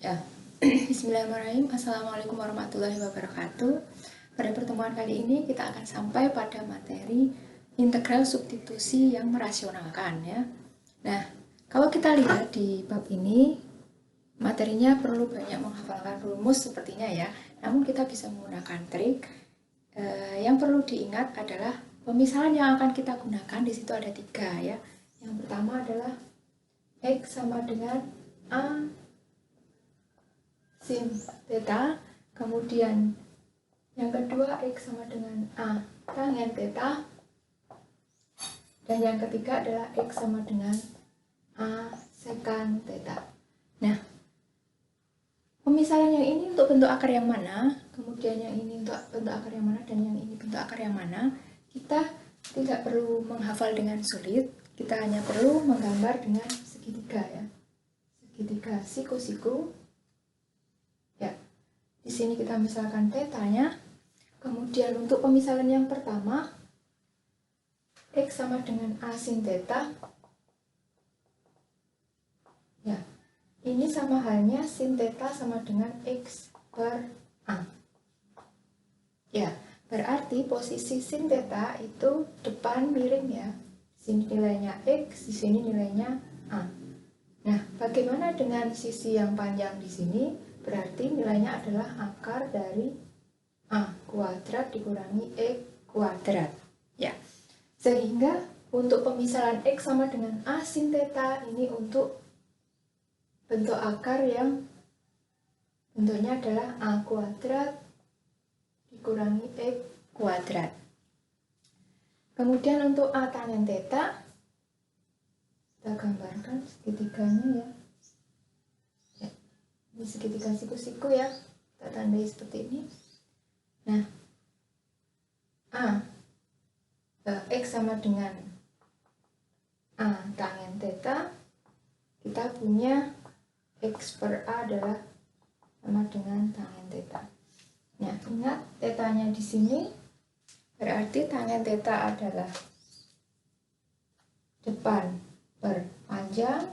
Ya, Bismillahirrahmanirrahim. Assalamualaikum warahmatullahi wabarakatuh. Pada pertemuan kali ini kita akan sampai pada materi integral substitusi yang merasionalkan ya. Nah, kalau kita lihat di bab ini, materinya perlu banyak menghafalkan rumus sepertinya ya. Namun kita bisa menggunakan trik. Yang perlu diingat adalah pemisahan yang akan kita gunakan di situ ada 3 ya. Yang pertama adalah X sama dengan A sin theta, kemudian yang kedua X sama dengan A tangen theta, dan yang ketiga adalah X sama dengan A secant theta. Nah, pemisahan yang ini untuk bentuk akar yang mana, kemudian yang ini untuk bentuk akar yang mana, dan yang ini bentuk akar yang mana, kita tidak perlu menghafal dengan sulit, kita hanya perlu menggambar dengan segitiga ya. Segitiga siku-siku. Ya, di sini kita misalkan tetanya. Kemudian untuk pemisahan yang pertama, X sama dengan A sin theta. Ya, ini sama halnya sin theta sama dengan X per A. Ya, berarti posisi sin theta itu depan miring ya. Di sini nilainya X, di sini nilainya A. Nah, bagaimana dengan sisi yang panjang di sini? Berarti nilainya adalah akar dari A kuadrat dikurangi X kuadrat. Ya, sehingga untuk pemisahan X sama dengan A sin theta ini untuk bentuk akar yang bentuknya adalah A kuadrat dikurangi X kuadrat. Kemudian untuk A tangen theta, kita gambarkan segitiganya ya. Ini segitiga siku-siku ya, kita tandai seperti ini. Nah, X sama dengan A tangen theta, kita punya X per A adalah sama dengan tangen theta. Nah, ingat tetanya di sini, berarti tangen theta adalah depan per panjang,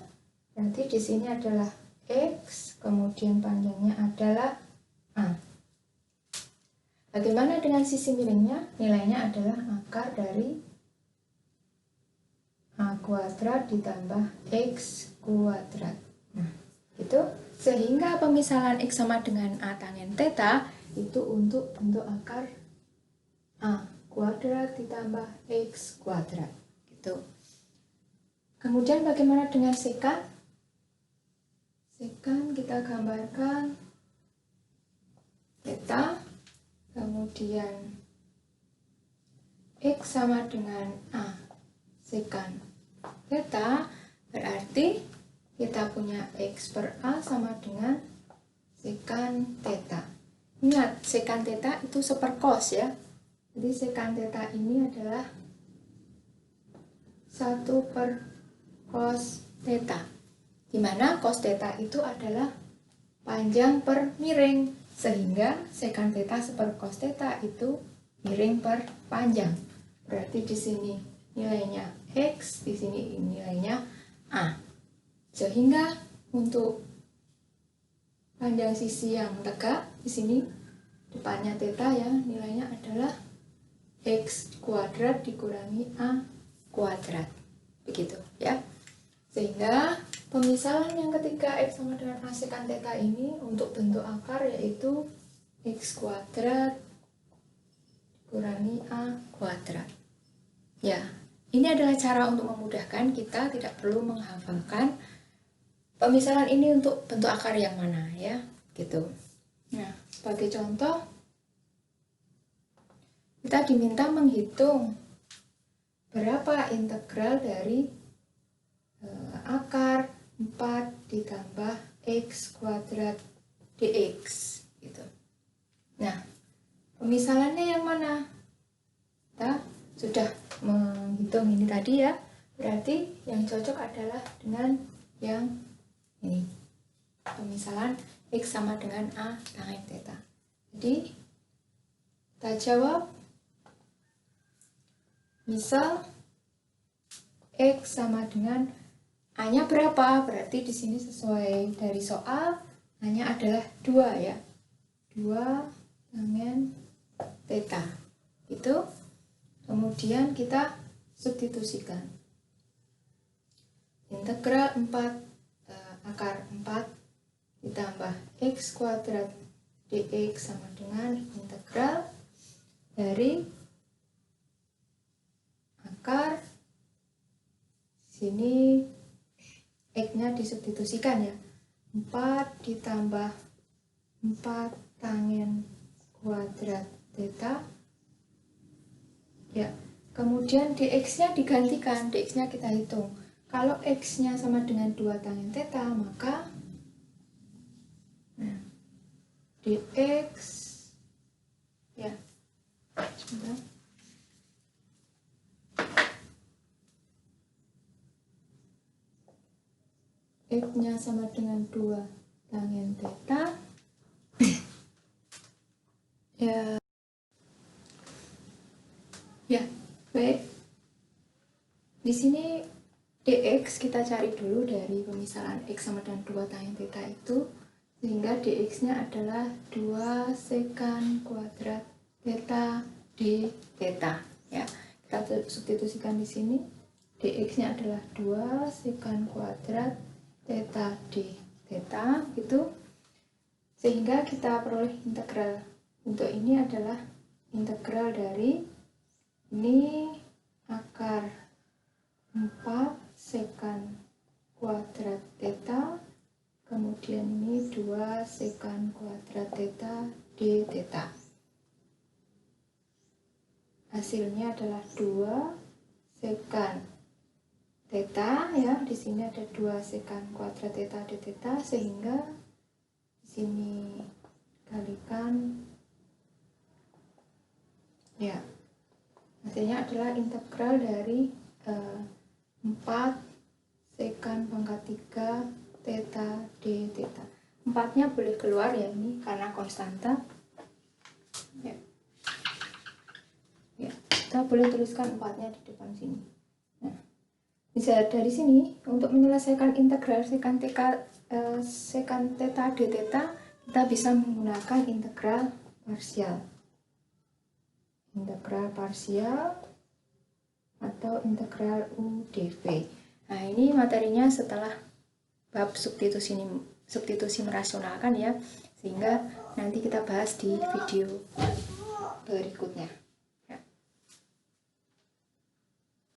berarti di sini adalah X, kemudian panjangnya adalah A. Bagaimana dengan sisi miringnya? Nilainya adalah akar dari A kuadrat ditambah X kuadrat. Nah, itu sehingga pemisahan X sama dengan A tangen theta itu untuk bentuk akar A kuadrat ditambah X kuadrat. Gitu. Kemudian bagaimana dengan secant? Secant kita gambarkan theta, kemudian X sama dengan A secant theta, berarti kita punya X per A sama dengan secant theta. Ingat, secant theta itu sepercos ya. Jadi secant theta ini adalah 1 per cos theta, di mana cos theta itu adalah panjang per miring, sehingga secant theta per cos theta itu miring per panjang. Berarti di sini nilainya X, di sini nilainya A. Sehingga untuk panjang sisi yang tegak di sini depannya theta ya, nilainya adalah X kuadrat dikurangi A kuadrat. Begitu ya. Sehingga pemisahan yang ketiga X sama dengan A secant theta ini untuk bentuk akar yaitu X kuadrat dikurangi A kuadrat. Ya, ini adalah cara untuk memudahkan, kita tidak perlu menghafalkan pemisahan ini untuk bentuk akar yang mana ya, gitu. Nah, sebagai contoh, kita diminta menghitung berapa integral dari akar 4 ditambah X kuadrat dx gitu. Nah, pemisahannya yang mana? Kita sudah menghitung ini tadi ya, berarti yang cocok adalah dengan yang ini, pemisahan X sama dengan A tangen theta. Jadi kita jawab, misal X sama dengan A-nya berapa? Berarti di sini sesuai dari soal hanya adalah 2 ya, 2 tangen theta itu. Kemudian kita substitusikan integral 4 akar 4 ditambah x kuadrat dx sama dengan integral dari akar sini x-nya disubstitusikan ya, 4 ditambah 4 tangen kuadrat theta ya. Kemudian dx-nya digantikan, dx-nya kita hitung. Kalau x-nya sama dengan 2 tangen theta, maka dx ya, sebentar. X-nya sama dengan 2 tangen theta ya baik. Di sini dx kita cari dulu dari pemisahan x sama dengan 2 tangen theta itu, sehingga dx-nya adalah 2 sekan kuadrat theta d theta ya. Kita substitusikan di sini, dx-nya adalah 2 sekan kuadrat theta d theta itu, sehingga kita peroleh integral. Untuk ini adalah integral dari ini akar 4 sekan kuadrat theta, kemudian ini 2 sekan kuadrat theta d theta. Hasilnya adalah 2 sekan theta ya. Di sini ada 2 sekan kuadrat theta d theta, sehingga di sini kalikan ya. Hasilnya adalah integral dari 4 sekan pangkat 3 theta d theta. 4-nya boleh keluar ya, ini karena konstanta ya. Ya, kita boleh tuliskan 4-nya di depan sini. Nah, bisa dari sini untuk menyelesaikan integral sekan theta d theta, kita bisa menggunakan integral parsial. Integral parsial atau integral UdV. Nah, ini materinya setelah bab substitusi merasionalkan ya, sehingga nanti kita bahas di video berikutnya.